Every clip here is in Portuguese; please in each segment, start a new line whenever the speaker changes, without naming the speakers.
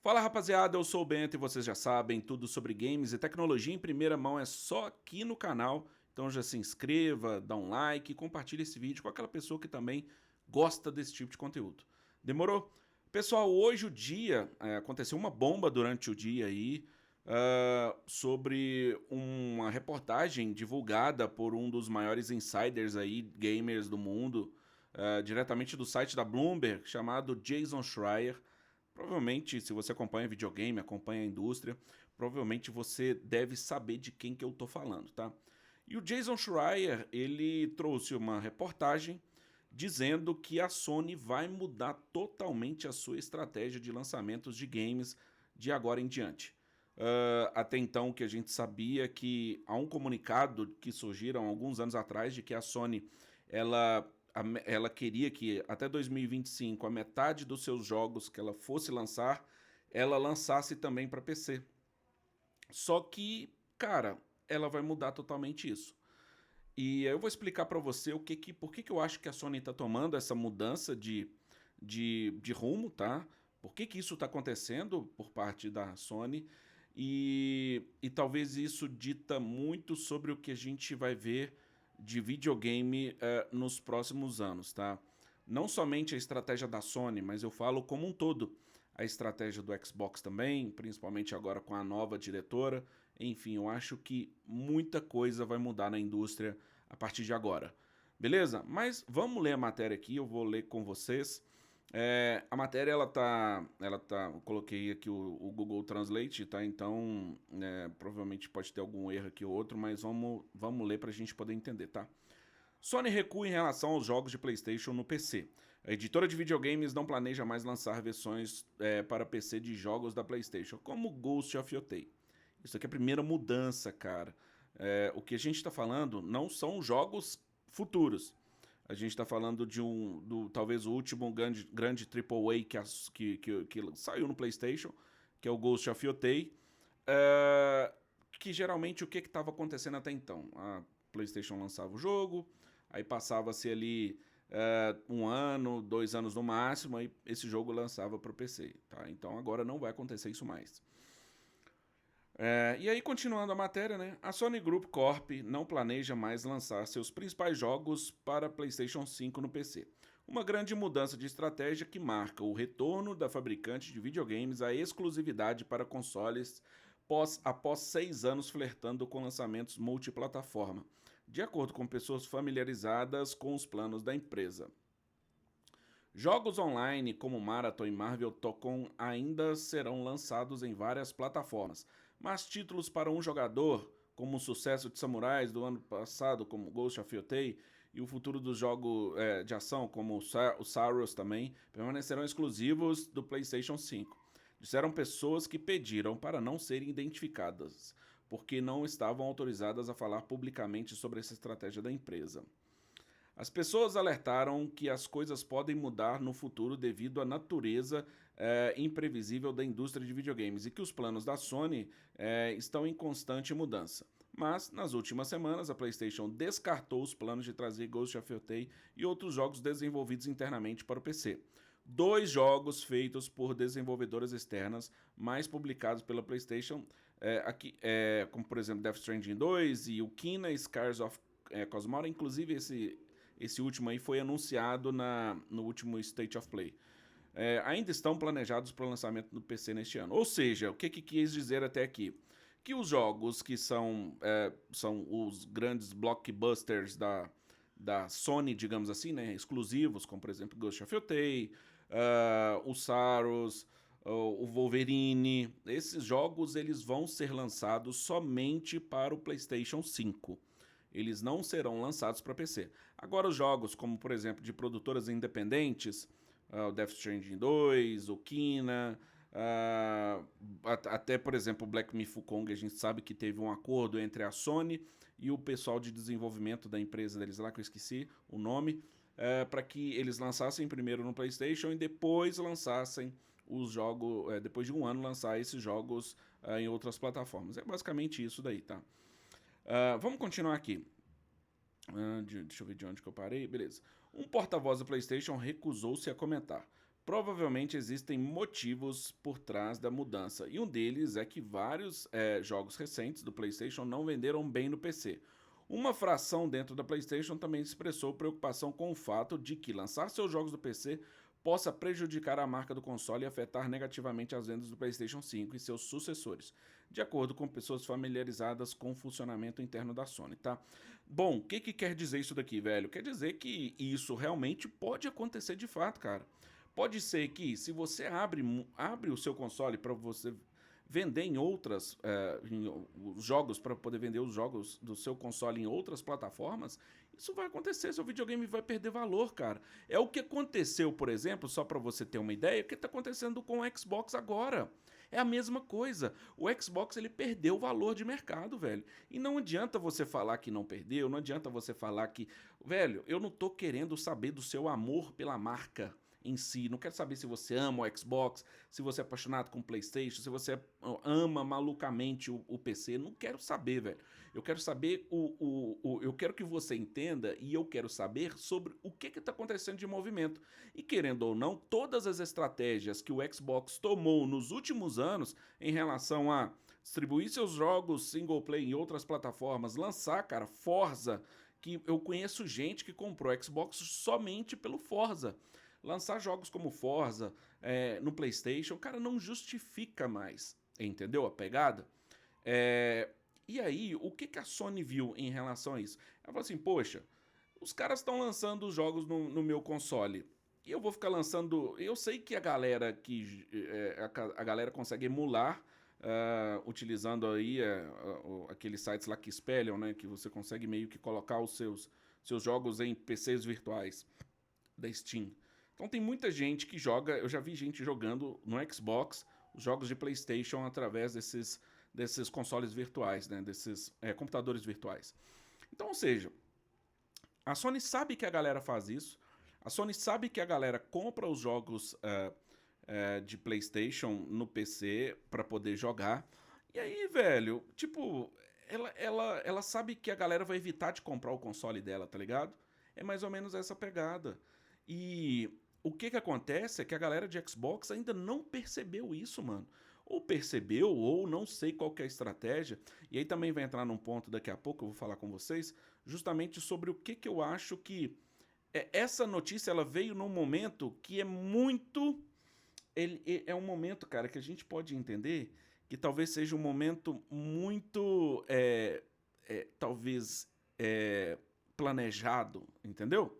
Fala rapaziada, eu sou o Bento e vocês já sabem, tudo sobre games e tecnologia em primeira mão é só aqui no canal. Então já se inscreva, dá um like e compartilhe esse vídeo com aquela pessoa que também gosta desse tipo de conteúdo. Demorou? Pessoal, hoje o dia, aconteceu uma bomba durante o dia aí, sobre uma reportagem divulgada por um dos maiores insiders aí, gamers do mundo, diretamente do site da Bloomberg, chamado Jason Schreier. Provavelmente, se você acompanha videogame, acompanha a indústria, provavelmente você deve saber de quem que eu tô falando, tá? E o Jason Schreier, ele trouxe uma reportagem dizendo que a Sony vai mudar totalmente a sua estratégia de lançamentos de games de agora em diante. Até então, que a gente sabia que há um comunicado que surgiram alguns anos atrás de que a Sony ela queria que até 2025 a metade dos seus jogos que ela fosse lançar, ela lançasse também para PC. Só que, cara, ela vai mudar totalmente isso. E eu vou explicar para você por que eu acho que a Sony está tomando essa mudança de rumo, tá? Por que isso está acontecendo por parte da Sony e talvez isso dita muito sobre o que a gente vai ver de videogame nos próximos anos, tá? Não somente a estratégia da Sony, mas eu falo como um todo. A estratégia do Xbox também, principalmente agora com a nova diretora. Enfim, eu acho que muita coisa vai mudar na indústria a partir de agora. Beleza? Mas vamos ler a matéria aqui, eu vou ler com vocês. A matéria, eu coloquei aqui o Google Translate, tá? Então, provavelmente pode ter algum erro aqui ou outro, mas vamos ler para a gente poder entender, tá? Sony recua em relação aos jogos de PlayStation no PC. A editora de videogames não planeja mais lançar versões para PC de jogos da PlayStation, como Ghost of Yotei. Isso aqui é a primeira mudança, cara. O que a gente está falando não são jogos futuros. A gente está falando talvez o último grande AAA que saiu no PlayStation, que é o Ghost of Yotei. Que geralmente o que estava acontecendo até então? A PlayStation lançava o jogo, aí passava-se ali um ano, 2 anos no máximo, aí esse jogo lançava para o PC. Tá? Então agora não vai acontecer isso mais. E aí, continuando a matéria, né? A Sony Group Corp não planeja mais lançar seus principais jogos para PlayStation 5 no PC. Uma grande mudança de estratégia que marca o retorno da fabricante de videogames à exclusividade para consoles após 6 anos flertando com lançamentos multiplataforma, de acordo com pessoas familiarizadas com os planos da empresa. Jogos online como Marathon e Marvel Tocon ainda serão lançados em várias plataformas, mas títulos para um jogador, como o sucesso de Samurais do ano passado, como Ghost of Yotei, e o futuro dos jogos de ação, como o Saros também, permanecerão exclusivos do PlayStation 5. Disseram pessoas que pediram para não serem identificadas, porque não estavam autorizadas a falar publicamente sobre essa estratégia da empresa. As pessoas alertaram que as coisas podem mudar no futuro devido à natureza imprevisível da indústria de videogames e que os planos da Sony estão em constante mudança. Mas, nas últimas semanas, a PlayStation descartou os planos de trazer Ghost of Yotei e outros jogos desenvolvidos internamente para o PC. 2 jogos feitos por desenvolvedoras externas, mais publicados pela PlayStation, como por exemplo Death Stranding 2 e o Kena Scars of Cosmora. Inclusive esse último aí foi anunciado no último State of Play. Ainda estão planejados para o lançamento no PC neste ano. Ou seja, o que quis dizer até aqui? Que os jogos que são os grandes blockbusters da Sony, digamos assim, né, exclusivos, como por exemplo Ghost of Yotei, o Saros, o Wolverine, esses jogos eles vão ser lançados somente para o PlayStation 5. Eles não serão lançados para PC. Agora os jogos, como por exemplo de produtoras independentes, o Death Stranding 2, o Kena, até por exemplo o Black Myth Wukong, a gente sabe que teve um acordo entre a Sony e o pessoal de desenvolvimento da empresa deles lá, que eu esqueci o nome, para que eles lançassem primeiro no PlayStation e depois lançassem os jogos, depois de um ano lançar esses jogos em outras plataformas. É basicamente isso daí, tá? Vamos continuar aqui. Deixa eu ver de onde que eu parei. Beleza. Um porta-voz da PlayStation recusou-se a comentar. Provavelmente existem motivos por trás da mudança, e um deles é que vários jogos recentes do PlayStation não venderam bem no PC. Uma fração dentro da PlayStation também expressou preocupação com o fato de que lançar seus jogos do PC possa prejudicar a marca do console e afetar negativamente as vendas do PlayStation 5 e seus sucessores, de acordo com pessoas familiarizadas com o funcionamento interno da Sony, tá? Bom, o que quer dizer isso daqui, velho? Quer dizer que isso realmente pode acontecer de fato, cara. Pode ser que se você abre o seu console para você vender em outras os jogos, para poder vender os jogos do seu console em outras plataformas, isso vai acontecer, seu videogame vai perder valor, cara. É o que aconteceu, por exemplo, só para você ter uma ideia, o que está acontecendo com o Xbox agora. É a mesma coisa. O Xbox ele perdeu o valor de mercado, velho. E não adianta você falar que não perdeu, não adianta você falar que, velho, eu não tô querendo saber do seu amor pela marca em si. Não quero saber se você ama o Xbox, se você é apaixonado com o PlayStation, se você ama malucamente o PC. Não quero saber, velho. Eu quero saber eu quero que você entenda e eu quero saber sobre o que está acontecendo de movimento. E querendo ou não, todas as estratégias que o Xbox tomou nos últimos anos em relação a distribuir seus jogos single play em outras plataformas, lançar, cara, Forza, que eu conheço gente que comprou Xbox somente pelo Forza. Lançar jogos como Forza no PlayStation, cara, não justifica mais, entendeu a pegada? E aí, o que a Sony viu em relação a isso? Ela falou assim, poxa, os caras estão lançando os jogos no meu console, e eu vou ficar lançando... Eu sei que a galera a galera consegue emular, utilizando aí aqueles sites lá que espelham, né, que você consegue meio que colocar os seus jogos em PCs virtuais da Steam. Então tem muita gente que joga, eu já vi gente jogando no Xbox os jogos de PlayStation através desses consoles virtuais, né, desses computadores virtuais. Então, ou seja, a Sony sabe que a galera faz isso, a Sony sabe que a galera compra os jogos de PlayStation no PC para poder jogar, e aí, velho, tipo, ela sabe que a galera vai evitar de comprar o console dela, tá ligado? É mais ou menos essa pegada. E o que acontece é que a galera de Xbox ainda não percebeu isso, mano. Ou percebeu, ou não sei qual que é a estratégia. E aí também vai entrar num ponto daqui a pouco, eu vou falar com vocês, justamente sobre o que eu acho que... essa notícia, ela veio num momento que é muito... é um momento, cara, que a gente pode entender que talvez seja um momento muito, talvez, planejado, entendeu?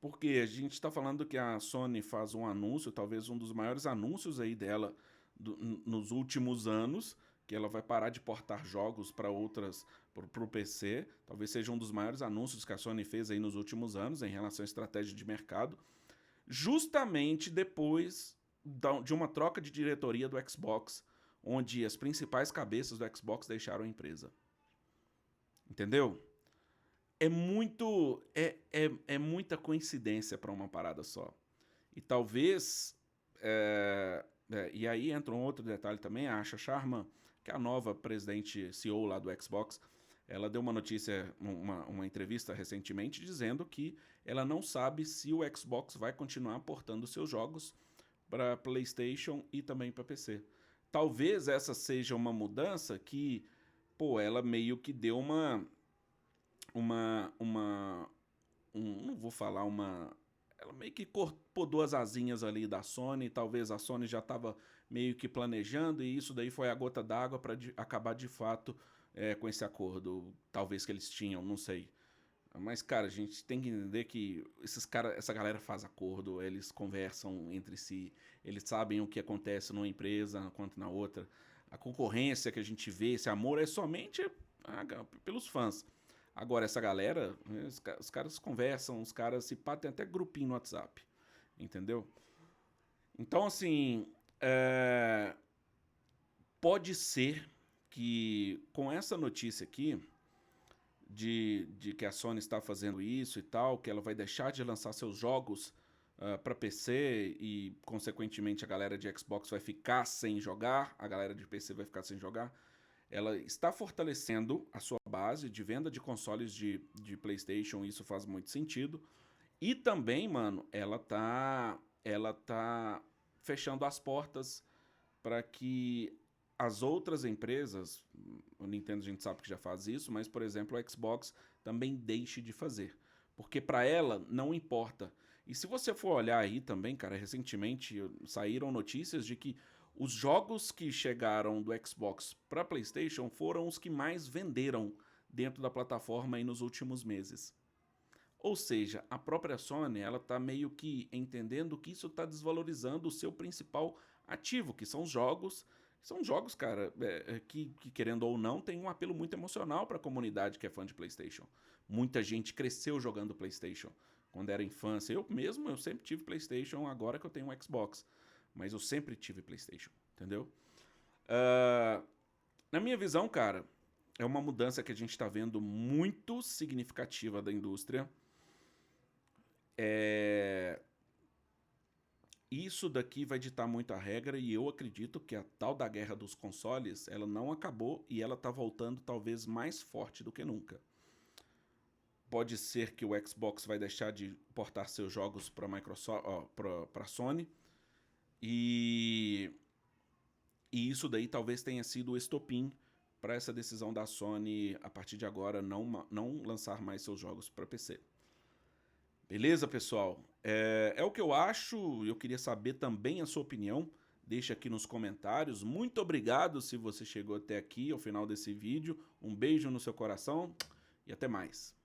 Porque a gente está falando que a Sony faz um anúncio, talvez um dos maiores anúncios aí dela nos últimos anos, que ela vai parar de portar jogos para o PC. Talvez seja um dos maiores anúncios que a Sony fez aí nos últimos anos em relação à estratégia de mercado, justamente depois de uma troca de diretoria do Xbox, onde as principais cabeças do Xbox deixaram a empresa. Entendeu? É muita coincidência para uma parada só. E talvez... e aí entra um outro detalhe também, a Asha Sharma, que é a nova presidente CEO lá do Xbox, ela deu uma notícia, uma entrevista recentemente, dizendo que ela não sabe se o Xbox vai continuar portando seus jogos para PlayStation e também para PC. Talvez essa seja uma mudança que, pô, ela meio que deu não vou falar ela meio que podou as asinhas ali da Sony, talvez a Sony já estava meio que planejando e isso daí foi a gota d'água para acabar de fato com esse acordo, talvez que eles tinham, não sei. Mas, cara, a gente tem que entender que essa galera faz acordo, eles conversam entre si, eles sabem o que acontece numa empresa quanto na outra. A concorrência que a gente vê, esse amor é somente pelos fãs. Agora, essa galera, os caras conversam, os caras se tem até grupinho no WhatsApp, entendeu? Então, assim, pode ser que com essa notícia aqui, de que a Sony está fazendo isso e tal, que ela vai deixar de lançar seus jogos para PC e, consequentemente, a galera de Xbox vai ficar sem jogar, a galera de PC vai ficar sem jogar, ela está fortalecendo a sua base de venda de consoles de PlayStation, isso faz muito sentido. E também, mano, ela tá ela tá fechando as portas para que as outras empresas, o Nintendo a gente sabe que já faz isso, mas por exemplo o Xbox também deixe de fazer, porque para ela não importa. E se você for olhar aí também, cara, recentemente saíram notícias de que os jogos que chegaram do Xbox para PlayStation foram os que mais venderam dentro da plataforma aí nos últimos meses. Ou seja, a própria Sony, ela tá meio que entendendo que isso está desvalorizando o seu principal ativo, que são os jogos. São jogos, cara, que querendo ou não, tem um apelo muito emocional para a comunidade que é fã de PlayStation. Muita gente cresceu jogando PlayStation quando era infância. Eu mesmo, eu sempre tive PlayStation, agora que eu tenho um Xbox. Mas eu sempre tive PlayStation, entendeu? Ah, na minha visão, cara, é uma mudança que a gente está vendo muito significativa da indústria. É... Isso daqui vai ditar muito a regra e eu acredito que a tal da guerra dos consoles, ela não acabou e ela tá voltando talvez mais forte do que nunca. Pode ser que o Xbox vai deixar de portar seus jogos para Microsoft, para Sony e isso daí talvez tenha sido o estopim para essa decisão da Sony a partir de agora não lançar mais seus jogos para PC. Beleza, pessoal? É o que eu acho. Eu queria saber também a sua opinião. Deixa aqui nos comentários. Muito obrigado se você chegou até aqui, ao final desse vídeo. Um beijo no seu coração e até mais.